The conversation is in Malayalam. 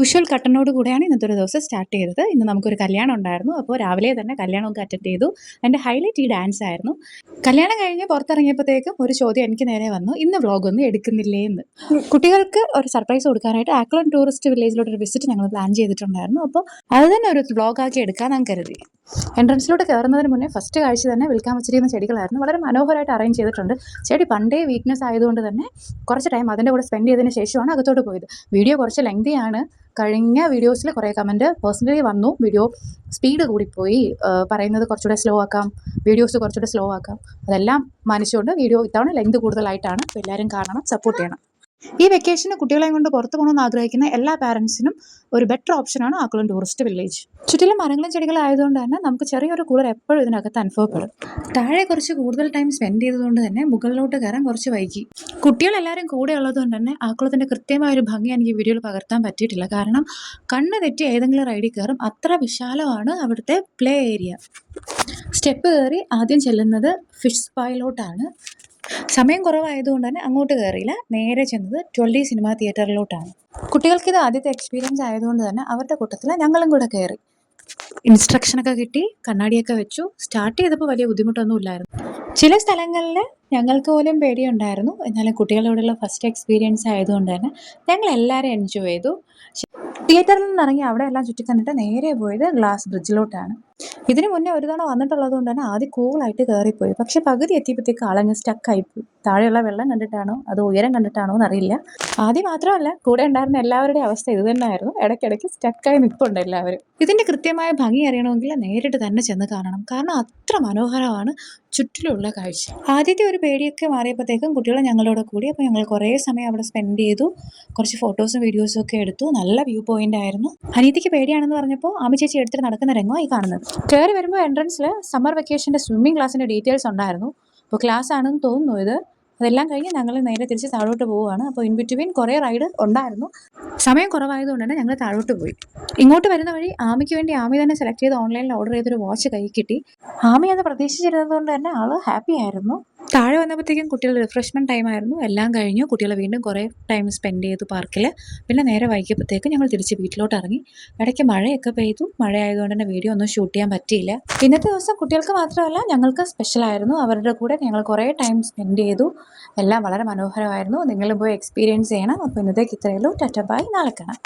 വിഷ്വൽ കട്ടനോട് കൂടെയാണ് ഇന്നത്തെ ഒരു ദിവസം സ്റ്റാർട്ട് ചെയ്തത്. ഇന്ന് നമുക്കൊരു കല്യാണം ഉണ്ടായിരുന്നു. അപ്പോൾ രാവിലെ തന്നെ കല്യാണമൊക്കെ അറ്റൻഡ് ചെയ്തു. അതിൻ്റെ ഹൈലൈറ്റ് ഈ ഡാൻസ് ആയിരുന്നു. കല്യാണം കഴിഞ്ഞ് പുറത്തിറങ്ങിയപ്പോഴത്തേക്കും ഒരു ചോദ്യം എനിക്ക് നേരെ വന്നു, ഇന്ന് വ്ളോഗൊന്നും എടുക്കുന്നില്ലേ എന്ന്. കുട്ടികൾക്ക് ഒരു സർപ്രൈസ് കൊടുക്കാനായിട്ട് ആക്ലൻ ടൂറിസ്റ്റ് വില്ലേജിലോട്ട് ഒരു വിസിറ്റ് ഞങ്ങൾ പ്ലാൻ ചെയ്തിട്ടുണ്ടായിരുന്നു. അപ്പോൾ അത് തന്നെ ഒരു വ്ളോഗാക്കി എടുക്കാൻ ഞാൻ കരുതി. എൻട്രൻസിലോട്ട് കയറുന്നതിന് മുന്നേ ഫസ്റ്റ് കാഴ്ച തന്നെ വിൽക്കാൻ വെച്ചിരിക്കുന്ന ചെടികളായിരുന്നു. വളരെ മനോഹരമായിട്ട് അറേഞ്ച് ചെയ്തിട്ടുണ്ട്. ചെടി പണ്ടേ വീക്ക്നെസ് ആയതുകൊണ്ട് തന്നെ കുറച്ച് ടൈം അതിൻ്റെ കൂടെ സ്പെൻഡ് ചെയ്തതിന് ശേഷമാണ് അകത്തോട്ട് പോയത്. വീഡിയോ കുറച്ച് ലെങ്തിയാണ്. കഴിഞ്ഞ വീഡിയോസിൽ കുറേ കമൻറ്റ് പേഴ്സണലി വന്നു, വീഡിയോ സ്പീഡ് കൂടിപ്പോയി, പറയുന്നത് കുറച്ചുകൂടെ സ്ലോ ആക്കാം, വീഡിയോസ് കുറച്ചുകൂടെ സ്ലോ ആക്കാം. അതെല്ലാം മാനിച്ചുകൊണ്ട് വീഡിയോ ഇത്തവണ ലെങ്ത് കൂടുതലായിട്ടാണ്. അപ്പോൾ എല്ലാവരും കാണണം, സപ്പോർട്ട് ചെയ്യണം. ഈ വെക്കേഷന് കുട്ടികളെയും കൊണ്ട് പുറത്ത് പോകണമെന്ന് ആഗ്രഹിക്കുന്ന എല്ലാ പാരൻസിനും ഒരു ബെറ്റർ ഓപ്ഷനാണ് ആക്കുളം ടൂറിസ്റ്റ് വില്ലേജ്. ചുറ്റിലും മരങ്ങളും ചെടികളും ആയതുകൊണ്ട് തന്നെ നമുക്ക് ചെറിയൊരു കൂളർ എപ്പോഴും ഇതിനകത്ത് അനുഭവപ്പെടും. താഴെ കുറച്ച് കൂടുതൽ ടൈം സ്പെൻഡ് ചെയ്തതുകൊണ്ട് തന്നെ മുകളിലോട്ട് കയറാൻ കുറച്ച് വൈകി. കുട്ടികളെല്ലാവരും കൂടെ ഉള്ളതുകൊണ്ട് തന്നെ ആക്കുളത്തിൻ്റെ കൃത്യമായ ഒരു ഭംഗി എനിക്ക് വീഡിയോയിൽ പകർത്താൻ പറ്റിയിട്ടില്ല. കാരണം കണ്ണ് തെറ്റി ഏതെങ്കിലും റൈഡിൽ കയറും, അത്ര വിശാലമാണ് അവിടുത്തെ പ്ലേ ഏരിയ. സ്റ്റെപ്പ് കയറി ആദ്യം ചെല്ലുന്നത് ഫിഷ് സ്പായിലോട്ടാണ്. സമയം കുറവായതുകൊണ്ട് തന്നെ അങ്ങോട്ട് കയറിയില്ല, നേരെ ചെന്നത് 12 സിനിമ തിയേറ്ററിലോട്ടാണ്. കുട്ടികൾക്കിത് ആദ്യത്തെ എക്സ്പീരിയൻസ് ആയതുകൊണ്ട് തന്നെ അവരുടെ കൂട്ടത്തിൽ ഞങ്ങളും കൂടെ കയറി. ഇൻസ്ട്രക്ഷനൊക്കെ കിട്ടി, കണ്ണാടിയൊക്കെ വെച്ചു. സ്റ്റാർട്ട് ചെയ്തപ്പോൾ വലിയ ബുദ്ധിമുട്ടൊന്നും ഇല്ലായിരുന്നു. ചില സ്ഥലങ്ങളിൽ ഞങ്ങൾക്ക് പോലും പേടിയുണ്ടായിരുന്നു. എന്നാലും കുട്ടികളോടുള്ള ഫസ്റ്റ് എക്സ്പീരിയൻസ് ആയതുകൊണ്ട് തന്നെ ഞങ്ങൾ എല്ലാവരും എൻജോയ് ചെയ്തു. തിയേറ്ററിൽ നിന്ന് ഇറങ്ങി അവിടെ എല്ലാം ചുറ്റിക്കണ്ടിട്ട് നേരെ പോയത് ഗ്ലാസ് ബ്രിഡ്ജിലോട്ടാണ്. ഇതിനു മുന്നേ ഒരു തവണ വന്നിട്ടുള്ളത് കൊണ്ട് തന്നെ ആദ്യം കൂളായിട്ട് കയറിപ്പോയി. പക്ഷെ പകുതി എത്തിയപ്പോഴത്തേക്ക് ആളങ്ങ് സ്റ്റക്കായിപ്പോയി. താഴെയുള്ള വെള്ളം കണ്ടിട്ടാണോ അതോ ഉയരം കണ്ടിട്ടാണോ എന്നറിയില്ല. ആദ്യം മാത്രമല്ല, കൂടെ ഉണ്ടായിരുന്ന എല്ലാവരുടെയും അവസ്ഥ ഇത് തന്നെയായിരുന്നു. ഇടയ്ക്കിടയ്ക്ക് സ്റ്റക്കായി നിൽപ്പുണ്ട് എല്ലാവരും. ഇതിൻ്റെ കൃത്യമായ ഭംഗി അറിയണമെങ്കിൽ നേരിട്ട് തന്നെ ചെന്ന് കാണണം. കാരണം അത്ര മനോഹരമാണ് ചുറ്റിലുള്ള കാഴ്ച. ആദ്യത്തെ ഒരു പേടിയൊക്കെ മാറിയപ്പോഴത്തേക്കും കുട്ടികൾ ഞങ്ങളോട് കൂടി. അപ്പോൾ ഞങ്ങൾ കുറേ സമയം അവിടെ സ്പെൻഡ് ചെയ്തു. കുറച്ച് ഫോട്ടോസും വീഡിയോസും ഒക്കെ എടുത്തു. നല്ല വ്യൂ പോയിന്റ് ആയിരുന്നു. അനീതിക്ക് പേടിയാണെന്ന് പറഞ്ഞപ്പോൾ ആമി ചേച്ചി എടുത്തിട്ട് നടക്കുന്ന രംഗമായി കാണുന്നത്. കയറി വരുമ്പോൾ എൻട്രൻസിൽ സമ്മർ വെക്കേഷൻ്റെ സ്വിമ്മിംഗ് ക്ലാസ്സിൻ്റെ ഡീറ്റെയിൽസ് ഉണ്ടായിരുന്നു. അപ്പോൾ ക്ലാസ് ആണെന്ന് തോന്നുന്നു ഇത്. അതെല്ലാം കഴിഞ്ഞ് ഞങ്ങൾ നേരെ തിരിച്ച് താഴോട്ട് പോവുകയാണ്. അപ്പോൾ ഇൻ ബിറ്റ്വീൻ കുറേ റൈഡ് ഉണ്ടായിരുന്നു. സമയം കുറവായതുകൊണ്ട് തന്നെ ഞങ്ങൾ താഴോട്ട് പോയി. ഇങ്ങോട്ട് വരുന്ന വഴി ആമിക്ക് വേണ്ടി ആമി തന്നെ സെലക്ട് ചെയ്ത് ഓൺലൈനിൽ ഓർഡർ ചെയ്തൊരു വാച്ച് കൈ കിട്ടി. ആമി അത് പ്രതീക്ഷിച്ചിരുന്നത് കൊണ്ട് തന്നെ ആള് ഹാപ്പി ആയിരുന്നു. താഴെ വന്നപ്പോഴത്തേക്കും കുട്ടികളുടെ റിഫ്രഷ്മെൻറ്റ് ടൈം ആയിരുന്നു. എല്ലാം കഴിഞ്ഞു. കുട്ടികൾ വീണ്ടും കുറേ ടൈം സ്പെൻഡ് ചെയ്തു പാർക്കിൽ. പിന്നെ നേരെ വൈകിയപ്പോഴത്തേക്കും ഞങ്ങൾ തിരിച്ച് വീട്ടിലോട്ട് ഇറങ്ങി. ഇടയ്ക്ക് മഴയൊക്കെ പെയ്തു. മഴ ആയതുകൊണ്ട് തന്നെ വീഡിയോ ഒന്നും ഷൂട്ട് ചെയ്യാൻ പറ്റിയില്ല. ഇന്നത്തെ ദിവസം കുട്ടികൾക്ക് മാത്രമല്ല ഞങ്ങൾക്ക് സ്പെഷ്യലായിരുന്നു. അവരുടെ കൂടെ ഞങ്ങൾ കുറേ ടൈം സ്പെൻഡ് ചെയ്തു. എല്ലാം വളരെ മനോഹരമായിരുന്നു. നിങ്ങളും പോയി എക്സ്പീരിയൻസ് ചെയ്യണം. അപ്പോൾ ഇന്നത്തേക്ക് ഇത്രയേ ഉള്ളൂ. ടാറ്റ ബൈ, നാളെ കാണാം.